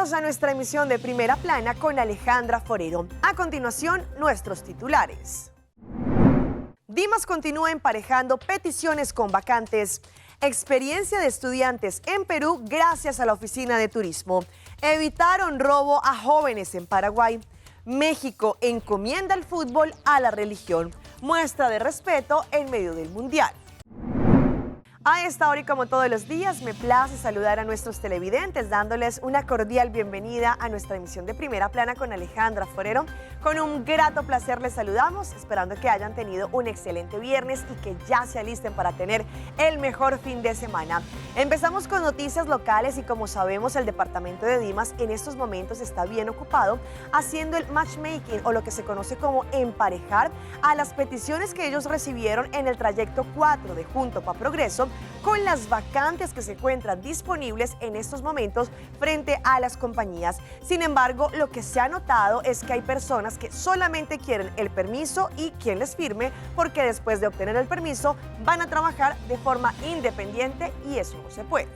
Bienvenidos a nuestra emisión de Primera Plana con Alejandra Forero. A continuación, nuestros titulares. DIMAS continúa emparejando peticiones con vacantes. Experiencia de estudiantes en Perú gracias a la Oficina de Turismo. Evitaron robo a jóvenes en Paraguay. México encomienda el fútbol a la religión. Muestra de respeto en medio del Mundial. A esta hora y como todos los días, me place saludar a nuestros televidentes dándoles una cordial bienvenida a nuestra emisión de Primera Plana con Alejandra Forero. Con un grato placer les saludamos, esperando que hayan tenido un excelente viernes y que ya se alisten para tener el mejor fin de semana. Empezamos con noticias locales y como sabemos el departamento de DIMAS en estos momentos está bien ocupado haciendo el matchmaking o lo que se conoce como emparejar a las peticiones que ellos recibieron en el trayecto 4 de Junto pa' Progreso con las vacantes que se encuentran disponibles en estos momentos frente a las compañías. Sin embargo, lo que se ha notado es que hay personas que solamente quieren el permiso y quien les firme, porque después de obtener el permiso van a trabajar de forma independiente y eso no se puede.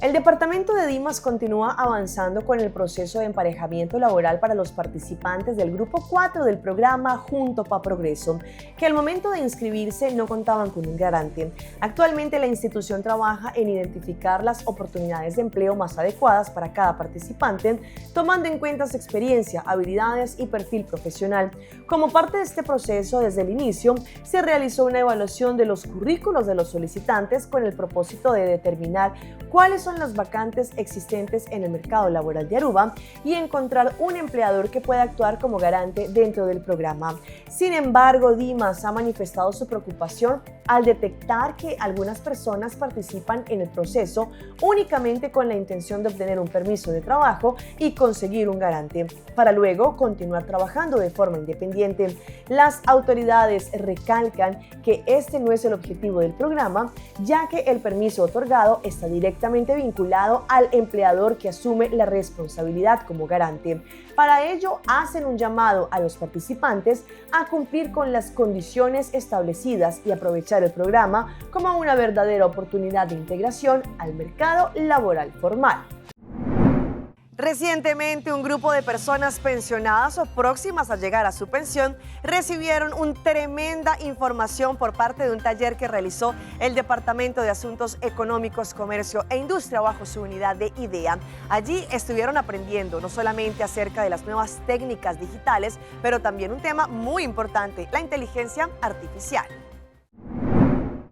El departamento de DIMAS continúa avanzando con el proceso de emparejamiento laboral para los participantes del grupo 4 del programa Junto pa' Progreso, que al momento de inscribirse no contaban con un garante. Actualmente la institución trabaja en identificar las oportunidades de empleo más adecuadas para cada participante, tomando en cuenta su experiencia, habilidades y perfil profesional. Como parte de este proceso, desde el inicio, se realizó una evaluación de los currículos de los solicitantes con el propósito de determinar cuáles son las vacantes existentes en el mercado laboral de Aruba y encontrar un empleador que pueda actuar como garante dentro del programa. Sin embargo, DIMAS ha manifestado su preocupación al detectar que algunas personas participan en el proceso únicamente con la intención de obtener un permiso de trabajo y conseguir un garante, para luego continuar trabajando de forma independiente. Las autoridades recalcan que este no es el objetivo del programa, ya que el permiso otorgado está directamente vinculado al empleador que asume la responsabilidad como garante. Para ello, hacen un llamado a los participantes a cumplir con las condiciones establecidas y aprovechar el programa como una verdadera oportunidad de integración al mercado laboral formal. Recientemente, un grupo de personas pensionadas o próximas a llegar a su pensión recibieron una tremenda información por parte de un taller que realizó el Departamento de Asuntos Económicos, Comercio e Industria bajo su unidad de IDEA. Allí estuvieron aprendiendo no solamente acerca de las nuevas técnicas digitales, pero también un tema muy importante, la inteligencia artificial.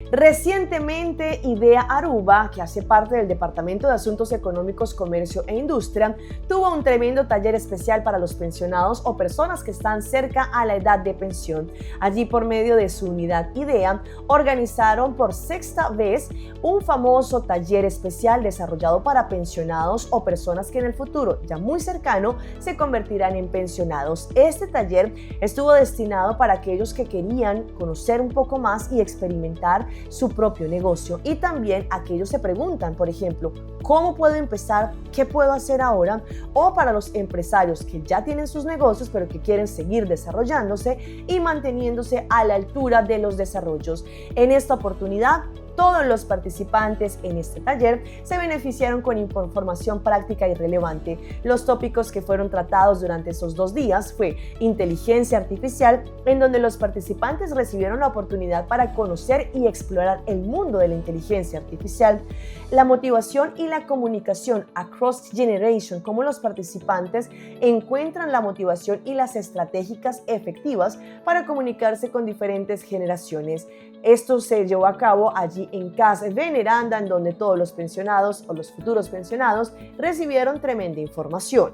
Recientemente, IDEA Aruba, que hace parte del Departamento de Asuntos Económicos, Comercio e Industria, tuvo un tremendo taller especial para los pensionados o personas que están cerca a la edad de pensión. Allí, por medio de su unidad IDEA, organizaron por sexta vez un famoso taller especial desarrollado para pensionados o personas que en el futuro, ya muy cercano, se convertirán en pensionados. Este taller estuvo destinado para aquellos que querían conocer un poco más y experimentar su propio negocio, y también aquellos se preguntan, por ejemplo, ¿cómo puedo empezar? ¿Qué puedo hacer ahora? O para los empresarios que ya tienen sus negocios pero que quieren seguir desarrollándose y manteniéndose a la altura de los desarrollos. En esta oportunidad, todos los participantes en este taller se beneficiaron con información práctica y relevante. Los tópicos que fueron tratados durante esos 2 días fue inteligencia artificial, en donde los participantes recibieron la oportunidad para conocer y explorar el mundo de la inteligencia artificial, la motivación y la comunicación across generation, cómo los participantes encuentran la motivación y las estratégicas efectivas para comunicarse con diferentes generaciones. Esto se llevó a cabo allí en Casa Veneranda, en donde todos los pensionados o los futuros pensionados recibieron tremenda información.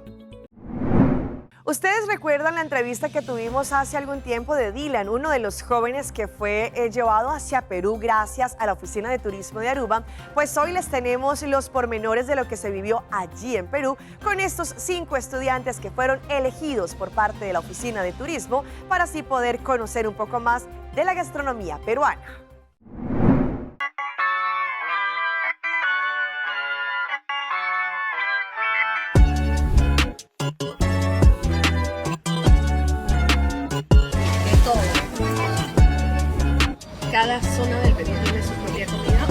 Ustedes recuerdan la entrevista que tuvimos hace algún tiempo de Dylan, uno de los jóvenes que fue llevado hacia Perú gracias a la Oficina de Turismo de Aruba. Pues hoy les tenemos los pormenores de lo que se vivió allí en Perú con estos 5 estudiantes que fueron elegidos por parte de la Oficina de Turismo para así poder conocer un poco más de la gastronomía peruana. Cada zona del Perú tiene su propia comida.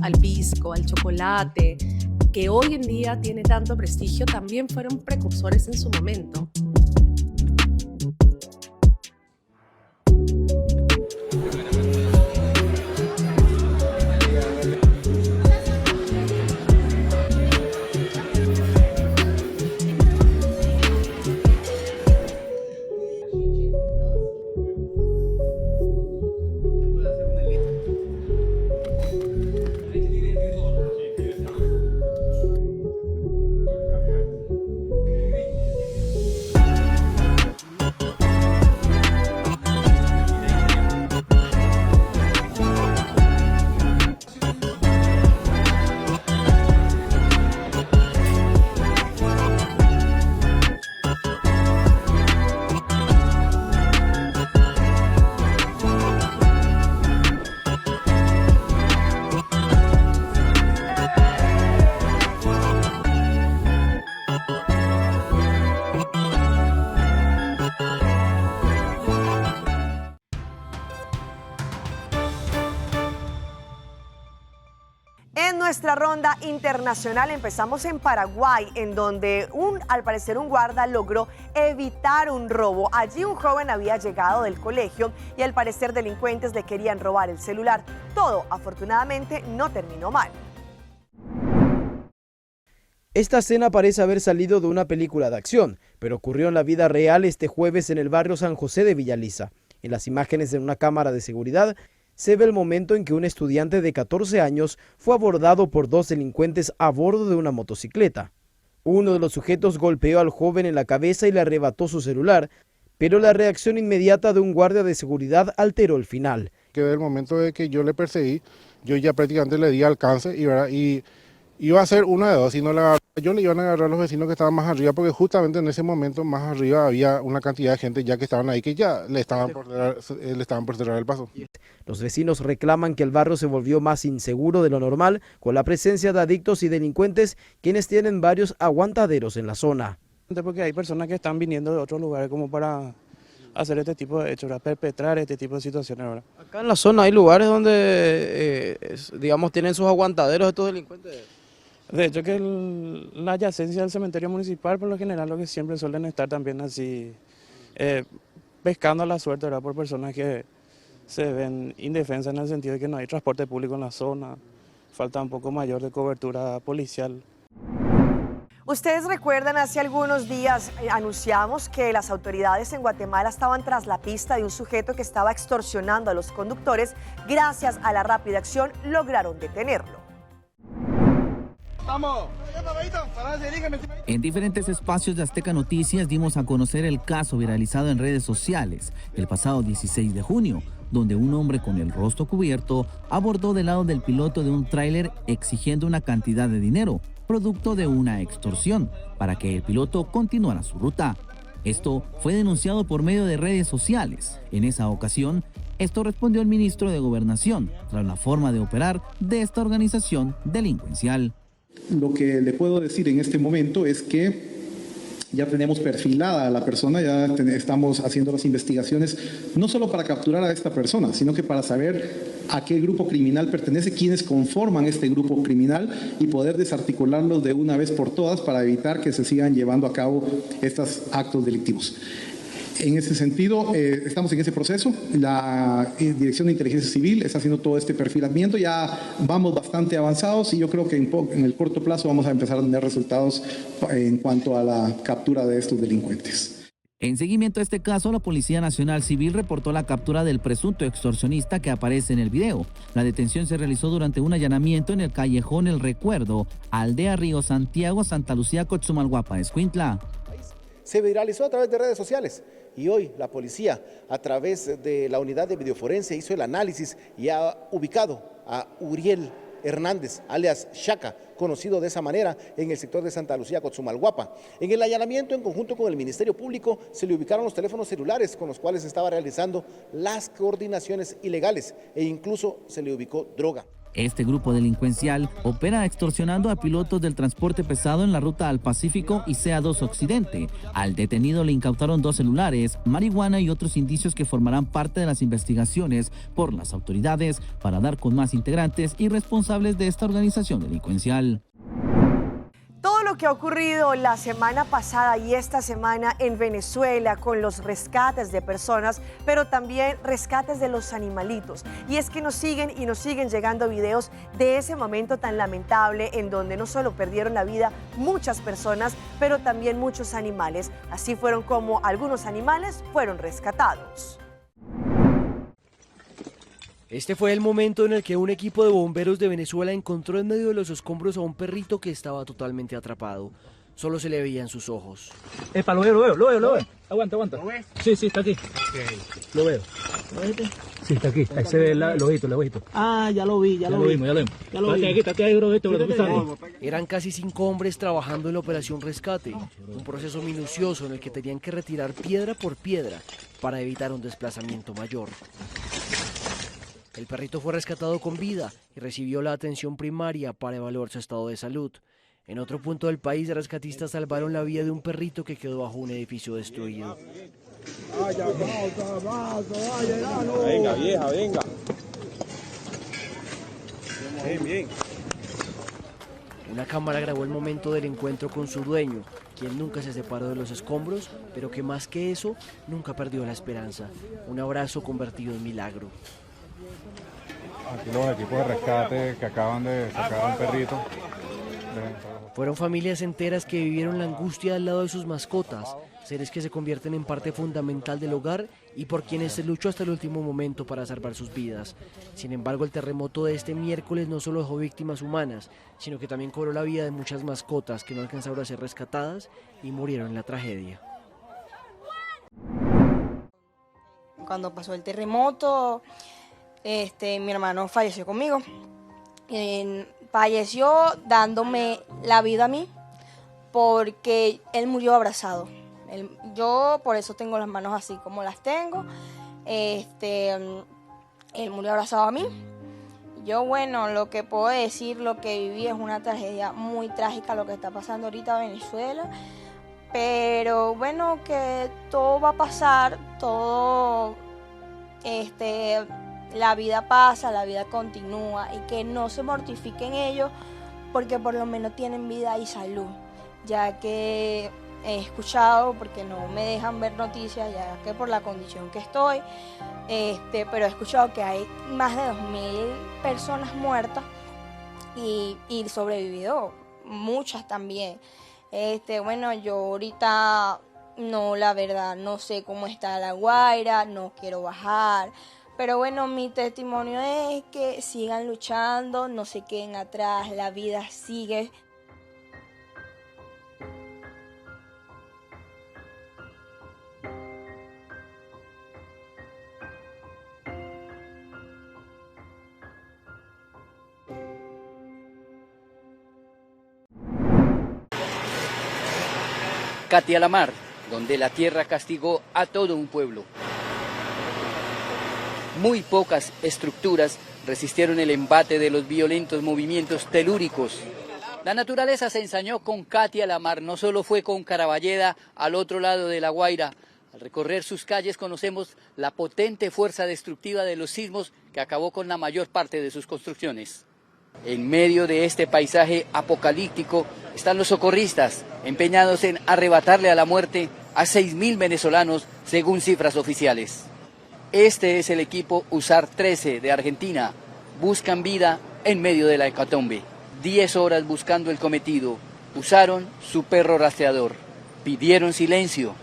Al pisco, al chocolate, que hoy en día tiene tanto prestigio, también fueron precursores en su momento. En nuestra ronda internacional empezamos en Paraguay, en donde al parecer un guarda logró evitar un robo. Allí un joven había llegado del colegio y al parecer delincuentes le querían robar el celular. Todo, afortunadamente, no terminó mal. Esta escena parece haber salido de una película de acción, pero ocurrió en la vida real este jueves en el barrio San José de Villaliza. En las imágenes de una cámara de seguridad se ve el momento en que un estudiante de 14 años fue abordado por dos delincuentes a bordo de una motocicleta. Uno de los sujetos golpeó al joven en la cabeza y le arrebató su celular, pero la reacción inmediata de un guardia de seguridad alteró el final. Que del momento de que yo le perseguí, yo ya prácticamente le di alcance y iba a ser una de dos, si no la agarraba, yo le iban a agarrar a los vecinos que estaban más arriba, porque justamente en ese momento más arriba había una cantidad de gente ya que estaban ahí, que ya le estaban por cerrar el paso. Los vecinos reclaman que el barrio se volvió más inseguro de lo normal, con la presencia de adictos y delincuentes, quienes tienen varios aguantaderos en la zona. Porque hay personas que están viniendo de otros lugares como para hacer este tipo de hechos, perpetrar este tipo de situaciones ahora. Acá en la zona hay lugares donde, digamos, tienen sus aguantaderos estos delincuentes. De hecho que la adyacencia del cementerio municipal por lo general lo que siempre suelen estar también así pescando a la suerte, ¿verdad? Por personas que se ven indefensas en el sentido de que no hay transporte público en la zona, falta un poco mayor de cobertura policial. Ustedes recuerdan, hace algunos días anunciamos que las autoridades en Guatemala estaban tras la pista de un sujeto que estaba extorsionando a los conductores. Gracias a la rápida acción lograron detenerlo. En diferentes espacios de Azteca Noticias dimos a conocer el caso viralizado en redes sociales el pasado 16 de junio, donde un hombre con el rostro cubierto abordó del lado del piloto de un tráiler exigiendo una cantidad de dinero, producto de una extorsión, para que el piloto continuara su ruta. Esto fue denunciado por medio de redes sociales. En esa ocasión, esto respondió el ministro de Gobernación, tras la forma de operar de esta organización delincuencial. Lo que le puedo decir en este momento es que ya tenemos perfilada a la persona, ya estamos haciendo las investigaciones, no solo para capturar a esta persona, sino que para saber a qué grupo criminal pertenece, quiénes conforman este grupo criminal y poder desarticularlos de una vez por todas para evitar que se sigan llevando a cabo estos actos delictivos. En ese sentido, estamos en ese proceso. La Dirección de Inteligencia Civil está haciendo todo este perfilamiento. Ya vamos bastante avanzados y yo creo que en el corto plazo vamos a empezar a tener resultados en cuanto a la captura de estos delincuentes. En seguimiento a este caso, la Policía Nacional Civil reportó la captura del presunto extorsionista que aparece en el video. La detención se realizó durante un allanamiento en el callejón El Recuerdo, Aldea Río Santiago, Santa Lucía, Cochumalguapa, Escuintla. Se viralizó a través de redes sociales y hoy la policía, a través de la unidad de videoforencia, hizo el análisis y ha ubicado a Uriel Hernández, alias Chaca, conocido de esa manera en el sector de Santa Lucía, Cochumalguapa. En el allanamiento, en conjunto con el Ministerio Público, se le ubicaron los teléfonos celulares con los cuales estaba realizando las coordinaciones ilegales e incluso se le ubicó droga. Este grupo delincuencial opera extorsionando a pilotos del transporte pesado en la ruta al Pacífico y CA2 Occidente. Al detenido le incautaron 2 celulares, marihuana y otros indicios que formarán parte de las investigaciones por las autoridades para dar con más integrantes y responsables de esta organización delincuencial. Todo lo que ha ocurrido la semana pasada y esta semana en Venezuela con los rescates de personas, pero también rescates de los animalitos. Y es que nos siguen llegando videos de ese momento tan lamentable en donde no solo perdieron la vida muchas personas, pero también muchos animales. Así fueron como algunos animales fueron rescatados. Este fue el momento en el que un equipo de bomberos de Venezuela encontró en medio de los escombros a un perrito que estaba totalmente atrapado. Solo se le veían sus ojos. Epa, lo veo. Aguanta. ¿Lo ves? Sí, está aquí. Okay. Lo veo. ¿Lo ves? Sí, está aquí. Ahí se ve el ojito. Ah, ya lo vi. Ya lo vimos. Estate ahí, bro. Eran casi 5 hombres trabajando en la operación rescate. Un proceso minucioso en el que tenían que retirar piedra por piedra para evitar un desplazamiento mayor. El perrito fue rescatado con vida y recibió la atención primaria para evaluar su estado de salud. En otro punto del país, rescatistas salvaron la vida de un perrito que quedó bajo un edificio destruido. Venga, vieja, venga. Bien. Una cámara grabó el momento del encuentro con su dueño, quien nunca se separó de los escombros, pero que más que eso, nunca perdió la esperanza. Un abrazo convertido en milagro. Aquí los equipos de rescate que acaban de sacar a un perrito. Fueron familias enteras que vivieron la angustia al lado de sus mascotas, seres que se convierten en parte fundamental del hogar y por quienes se luchó hasta el último momento para salvar sus vidas. Sin embargo, el terremoto de este miércoles no solo dejó víctimas humanas, sino que también cobró la vida de muchas mascotas que no alcanzaron a ser rescatadas y murieron en la tragedia. Cuando pasó el terremoto, mi hermano falleció conmigo. Falleció dándome la vida a mí porque él murió abrazado. Yo por eso tengo las manos así como las tengo. Él murió abrazado a mí. Yo, bueno, lo que puedo decir, lo que viví es una tragedia muy trágica lo que está pasando ahorita en Venezuela. Pero bueno, que todo va a pasar, todo, la vida pasa, la vida continúa y que no se mortifiquen ellos porque por lo menos tienen vida y salud, ya que he escuchado, porque no me dejan ver noticias, ya que por la condición que estoy, pero he escuchado que hay más de 2.000 personas muertas y sobrevivido, muchas también. Bueno, yo ahorita no, la verdad, no sé cómo está La Guaira, no quiero bajar. Pero bueno, mi testimonio es que sigan luchando, no se queden atrás, la vida sigue. Katia la mar, donde la tierra castigó a todo un pueblo. Muy pocas estructuras resistieron el embate de los violentos movimientos telúricos. La naturaleza se ensañó con Katia la mar, no solo fue con Caraballeda al otro lado de La Guaira. Al recorrer sus calles conocemos la potente fuerza destructiva de los sismos que acabó con la mayor parte de sus construcciones. En medio de este paisaje apocalíptico están los socorristas, empeñados en arrebatarle a la muerte a 6.000 venezolanos, según cifras oficiales. Este es el equipo USAR 13 de Argentina. Buscan vida en medio de la hecatombe. 10 horas buscando el cometido. Usaron su perro rastreador. Pidieron silencio.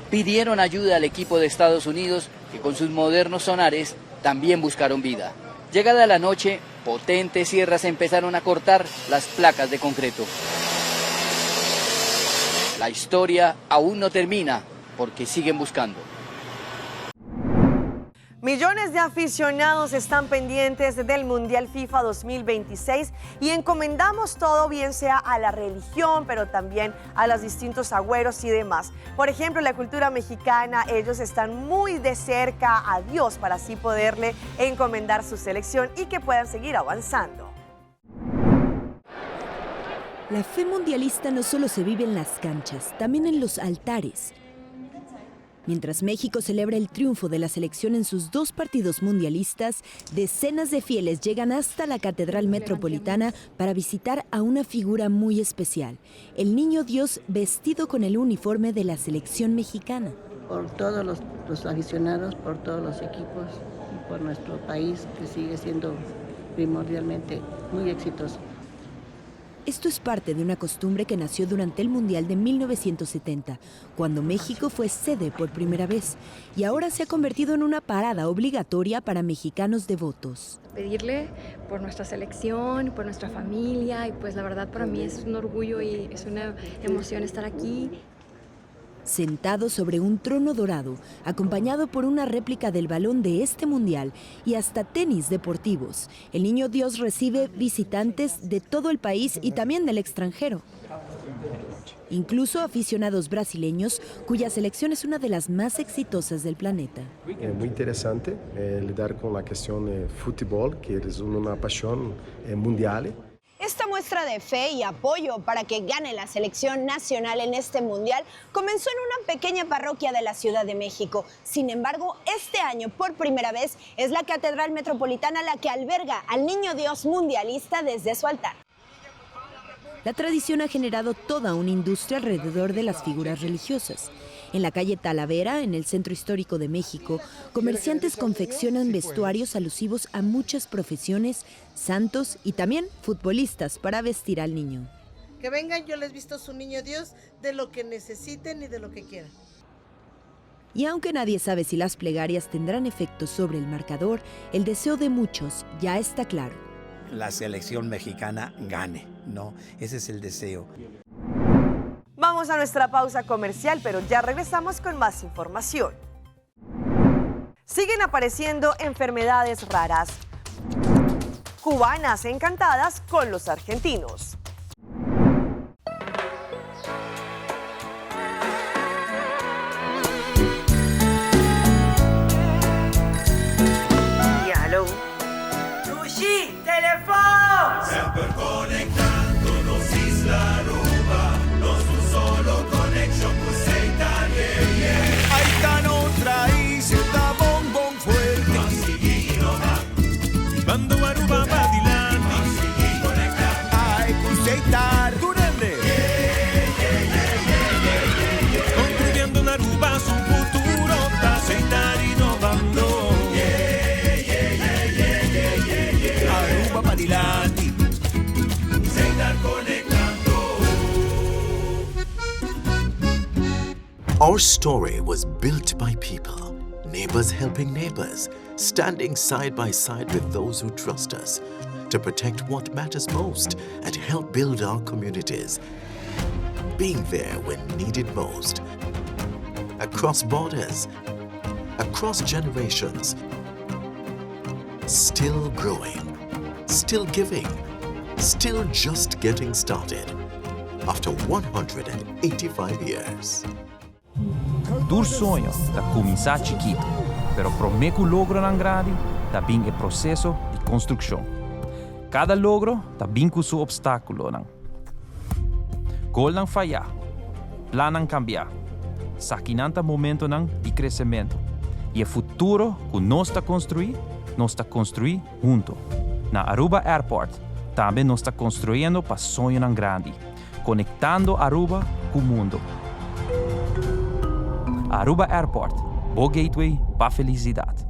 Pidieron ayuda al equipo de Estados Unidos, que con sus modernos sonares también buscaron vida. Llegada la noche, potentes sierras empezaron a cortar las placas de concreto. La historia aún no termina, porque siguen buscando. Millones de aficionados están pendientes del Mundial FIFA 2026 y encomendamos todo, bien sea a la religión, pero también a los distintos agüeros y demás. Por ejemplo, la cultura mexicana, ellos están muy de cerca a Dios para así poderle encomendar su selección y que puedan seguir avanzando. La fe mundialista no solo se vive en las canchas, también en los altares. Mientras México celebra el triunfo de la selección en sus 2 partidos mundialistas, decenas de fieles llegan hasta la Catedral Metropolitana para visitar a una figura muy especial, el Niño Dios vestido con el uniforme de la selección mexicana. Por todos los aficionados, por todos los equipos y por nuestro país, que sigue siendo primordialmente muy exitoso. Esto es parte de una costumbre que nació durante el Mundial de 1970, cuando México fue sede por primera vez, y ahora se ha convertido en una parada obligatoria para mexicanos devotos. Pedirle por nuestra selección, por nuestra familia, y pues la verdad para mí es un orgullo y es una emoción estar aquí. Sentado sobre un trono dorado, acompañado por una réplica del balón de este mundial y hasta tenis deportivos, el Niño Dios recibe visitantes de todo el país y también del extranjero. Incluso aficionados brasileños, cuya selección es una de las más exitosas del planeta. Es muy interesante lidar con la cuestión de fútbol, que es una pasión mundial. Esta muestra de fe y apoyo para que gane la selección nacional en este mundial comenzó en una pequeña parroquia de la Ciudad de México. Sin embargo, este año, por primera vez, es la Catedral Metropolitana la que alberga al Niño Dios mundialista desde su altar. La tradición ha generado toda una industria alrededor de las figuras religiosas. En la calle Talavera, en el centro histórico de México, comerciantes confeccionan vestuarios alusivos a muchas profesiones, santos y también futbolistas para vestir al niño. Que vengan, yo les visto su Niño Dios de lo que necesiten y de lo que quieran. Y aunque nadie sabe si las plegarias tendrán efecto sobre el marcador, el deseo de muchos ya está claro. La selección mexicana gane, ¿no? Ese es el deseo. Vamos a nuestra pausa comercial, pero ya regresamos con más información. Siguen apareciendo enfermedades raras. Cubanas encantadas con los argentinos. Diálogo. Sushi, teléfono. Sempre conectándonos Isla Aruba, nos un solo connection Cuseita, yeah, yeah. Ahí está otra isla, bombón fuerte. Masiguino man, Mando Aruba para adelante. Masigui conectar. Ay, Cuseita, grande. Construyendo en Aruba su futuro, para aceitar innovando. Aruba para adelante. Aceitar conectando. Our story was built by people, neighbors helping neighbors, standing side by side with those who trust us, to protect what matters most and help build our communities. Being there when needed most. Across borders, across generations. Still growing, still giving, still just getting started. After 185 years. Dur sonho da começar chiquito, pero prometo logro nan grande, também é processo de construção. Cada logro também com seu obstáculo nan. Gol nan falhar, planan cambiar, saquinanta momento nan de crescimento. E o futuro que nós está construir junto. Na Aruba Airport, também nós está construindo para sonho nan grande, conectando Aruba com o mundo. Aruba Airport, o gateway para felicidade.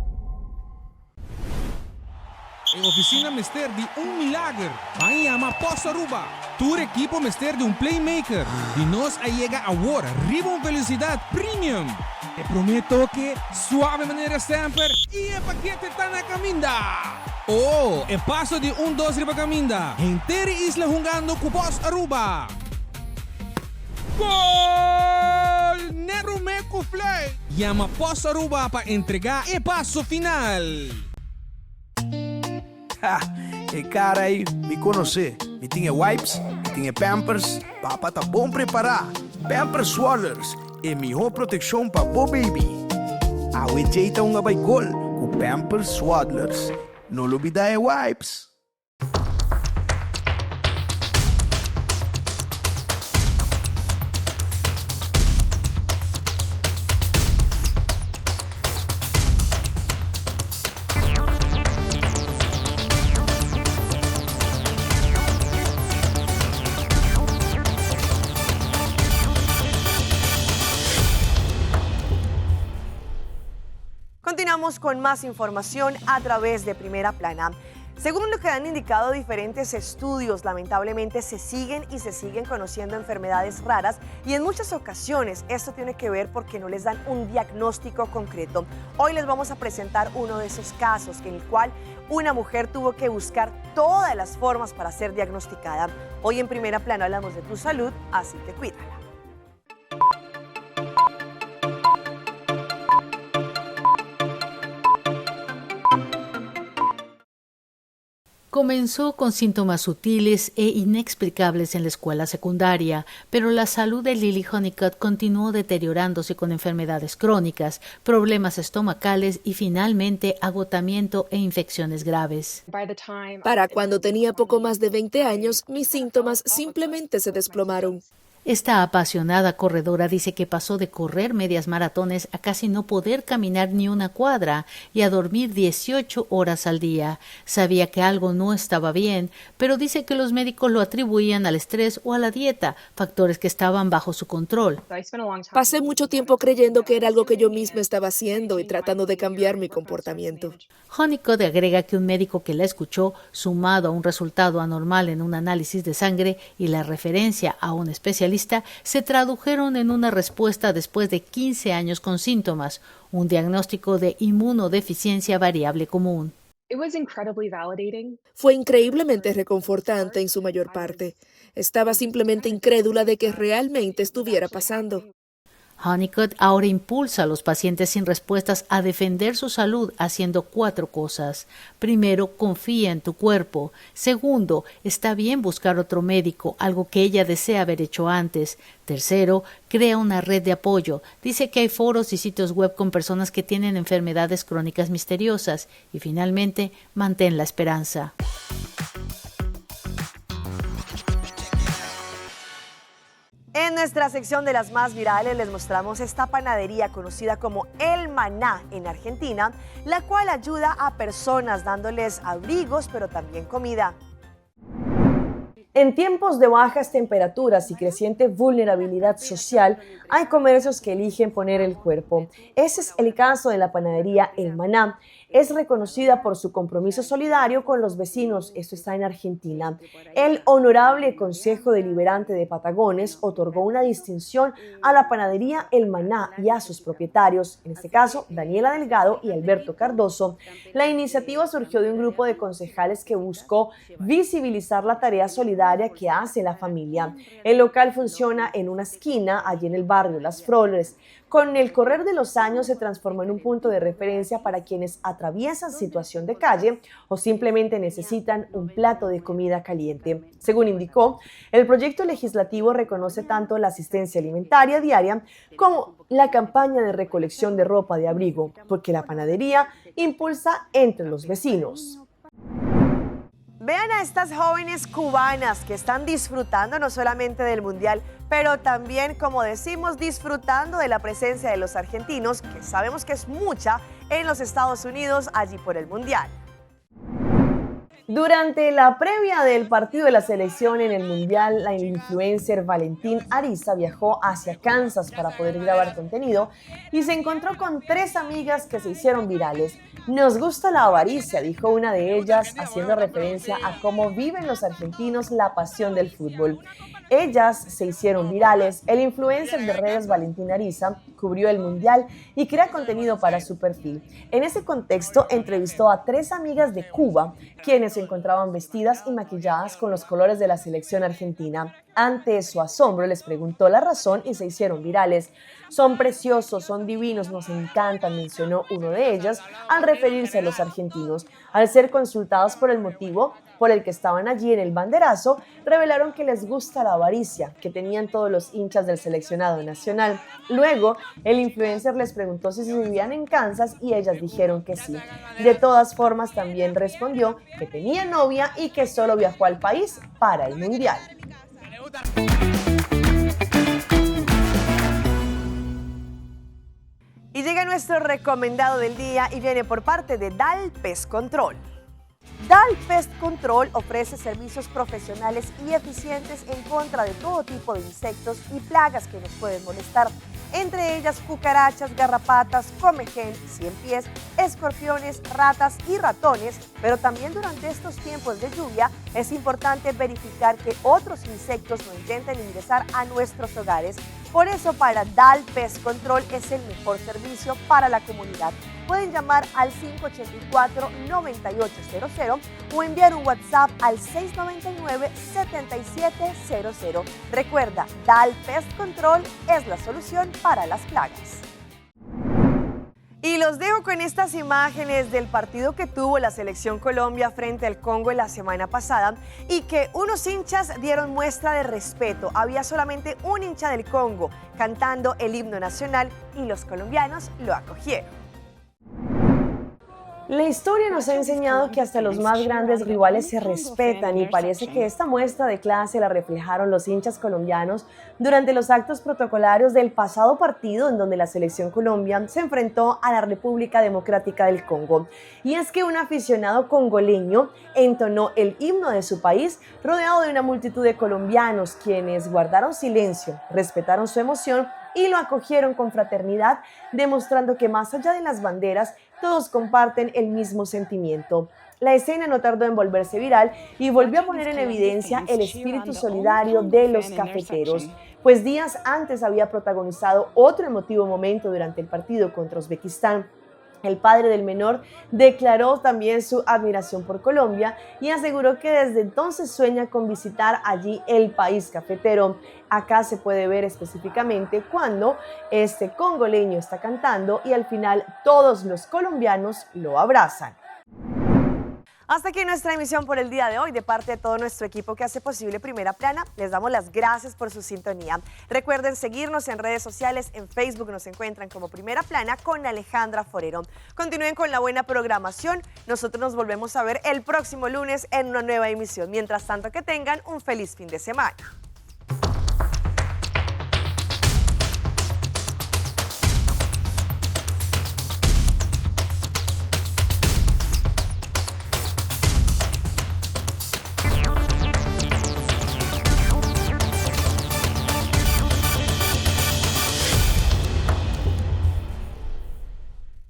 Em oficina mister de milagre. Vai amar Posto Aruba. Tu equipo mister de playmaker. E nós chega agora. Ribbon Felicidade Premium. Te prometo que suave maneira sempre. E o paquete está na caminda. Oh, é passo de 2 riba caminda. Inteira isla jugando com Posto Aruba. Gol! Nerumeco Flay! Llama após Aruba para entregar e passo final. E cara aí, me conhecer. Me tinha wipes, me tinha pampers. Papa tá bom preparar. Pampers Swaddlers é melhor proteção para o baby. Ajeita uma baicol com Pampers Swaddlers. Não olvida de wipes. Continuamos con más información a través de Primera Plana. Según lo que han indicado diferentes estudios, lamentablemente se siguen conociendo enfermedades raras y en muchas ocasiones esto tiene que ver porque no les dan un diagnóstico concreto. Hoy les vamos a presentar uno de esos casos en el cual una mujer tuvo que buscar todas las formas para ser diagnosticada. Hoy en Primera Plana hablamos de tu salud, así que cuídala. Comenzó con síntomas sutiles e inexplicables en la escuela secundaria, pero la salud de Lily Honeycutt continuó deteriorándose con enfermedades crónicas, problemas estomacales y finalmente agotamiento e infecciones graves. Para cuando tenía poco más de 20 años, mis síntomas simplemente se desplomaron. Esta apasionada corredora dice que pasó de correr medias maratones a casi no poder caminar ni una cuadra y a dormir 18 horas al día. Sabía que algo no estaba bien, pero dice que los médicos lo atribuían al estrés o a la dieta, factores que estaban bajo su control. Pasé mucho tiempo creyendo que era algo que yo misma estaba haciendo y tratando de cambiar mi comportamiento. Honeycutt agrega que un médico que la escuchó, sumado a un resultado anormal en un análisis de sangre y la referencia a un especialista, se tradujeron en una respuesta después de 15 años con síntomas, un diagnóstico de inmunodeficiencia variable común. Fue increíblemente reconfortante en su mayor parte. Estaba simplemente incrédula de que realmente estuviera pasando. Honeycutt ahora impulsa a los pacientes sin respuestas a defender su salud haciendo 4 cosas. Primero, confía en tu cuerpo. Segundo, está bien buscar otro médico, algo que ella desea haber hecho antes. Tercero, crea una red de apoyo. Dice que hay foros y sitios web con personas que tienen enfermedades crónicas misteriosas. Y finalmente, mantén la esperanza. En nuestra sección de las más virales les mostramos esta panadería conocida como El Maná en Argentina, la cual ayuda a personas dándoles abrigos pero también comida. En tiempos de bajas temperaturas y creciente vulnerabilidad social, hay comercios que eligen poner el cuerpo. Ese es el caso de la panadería El Maná. Es reconocida por su compromiso solidario con los vecinos, esto está en Argentina. El Honorable Consejo Deliberante de Patagones otorgó una distinción a la panadería El Maná y a sus propietarios, en este caso Daniela Delgado y Alberto Cardoso. La iniciativa surgió de un grupo de concejales que buscó visibilizar la tarea solidaria que hace la familia. El local funciona en una esquina, allí en el barrio Las Flores. Con el correr de los años se transformó en un punto de referencia para quienes atraviesan situación de calle o simplemente necesitan un plato de comida caliente. Según indicó, el proyecto legislativo reconoce tanto la asistencia alimentaria diaria como la campaña de recolección de ropa de abrigo, porque la panadería impulsa entre los vecinos. Vean a estas jóvenes cubanas que están disfrutando no solamente del Mundial, pero también, como decimos, disfrutando de la presencia de los argentinos, que sabemos que es mucha, en los Estados Unidos, allí por el Mundial. Durante la previa del partido de la selección en el Mundial, la influencer Valentín Ariza viajó hacia Kansas para poder grabar contenido y se encontró con 3 amigas que se hicieron virales. Nos gusta la avaricia, dijo una de ellas, haciendo referencia a cómo viven los argentinos la pasión del fútbol. Ellas se hicieron virales. El influencer de redes Valentín Ariza cubrió el Mundial y crea contenido para su perfil. En ese contexto, entrevistó a 3 amigas de Cuba, quienes se encontraban vestidas y maquilladas con los colores de la selección argentina. ante su asombro les preguntó la razón y se hicieron virales. Son preciosos, son divinos, nos encantan, mencionó uno de ellos al referirse a los argentinos. Al ser consultados por el motivo por el que estaban allí en el banderazo, revelaron que les gusta la avaricia que tenían todos los hinchas del seleccionado nacional. Luego, el influencer les preguntó si vivían en Kansas y ellas dijeron que sí. De todas formas, también respondió que tenía novia y que solo viajó al país para el Mundial. Y llega nuestro recomendado del día y viene por parte de DAL Pest Control. DAL Pest Control ofrece servicios profesionales y eficientes en contra de todo tipo de insectos y plagas que nos pueden molestar, entre ellas cucarachas, garrapatas, comején, ciempiés, escorpiones, ratas y ratones, pero también durante estos tiempos de lluvia es importante verificar que otros insectos no intenten ingresar a nuestros hogares. Por eso para DAL Pest Control es el mejor servicio para la comunidad. Pueden llamar al 584-9800 o enviar un WhatsApp al 699-7700. Recuerda, DAL Pest Control es la solución para las plagas. Y los dejo con estas imágenes del partido que tuvo la Selección Colombia frente al Congo la semana pasada y que unos hinchas dieron muestra de respeto. Había solamente un hincha del Congo cantando el himno nacional y los colombianos lo acogieron. La historia nos ha enseñado que hasta los más grandes rivales se respetan y parece que esta muestra de clase la reflejaron los hinchas colombianos durante los actos protocolarios del pasado partido en donde la Selección Colombia se enfrentó a la República Democrática del Congo. Y es que un aficionado congoleño entonó el himno de su país rodeado de una multitud de colombianos quienes guardaron silencio, respetaron su emoción y lo acogieron con fraternidad, demostrando que más allá de las banderas, todos comparten el mismo sentimiento. La escena no tardó en volverse viral y volvió a poner en evidencia el espíritu solidario de los cafeteros, pues días antes había protagonizado otro emotivo momento durante el partido contra Uzbekistán. El padre del menor declaró también su admiración por Colombia y aseguró que desde entonces sueña con visitar allí el país cafetero. Acá se puede ver específicamente cuando este congoleño está cantando y al final todos los colombianos lo abrazan. Hasta aquí nuestra emisión por el día de hoy. De parte de todo nuestro equipo que hace posible Primera Plana, les damos las gracias por su sintonía. Recuerden seguirnos en redes sociales. En Facebook nos encuentran como Primera Plana con Alejandra Forero. Continúen con la buena programación. Nosotros nos volvemos a ver el próximo lunes en una nueva emisión. Mientras tanto, que tengan un feliz fin de semana.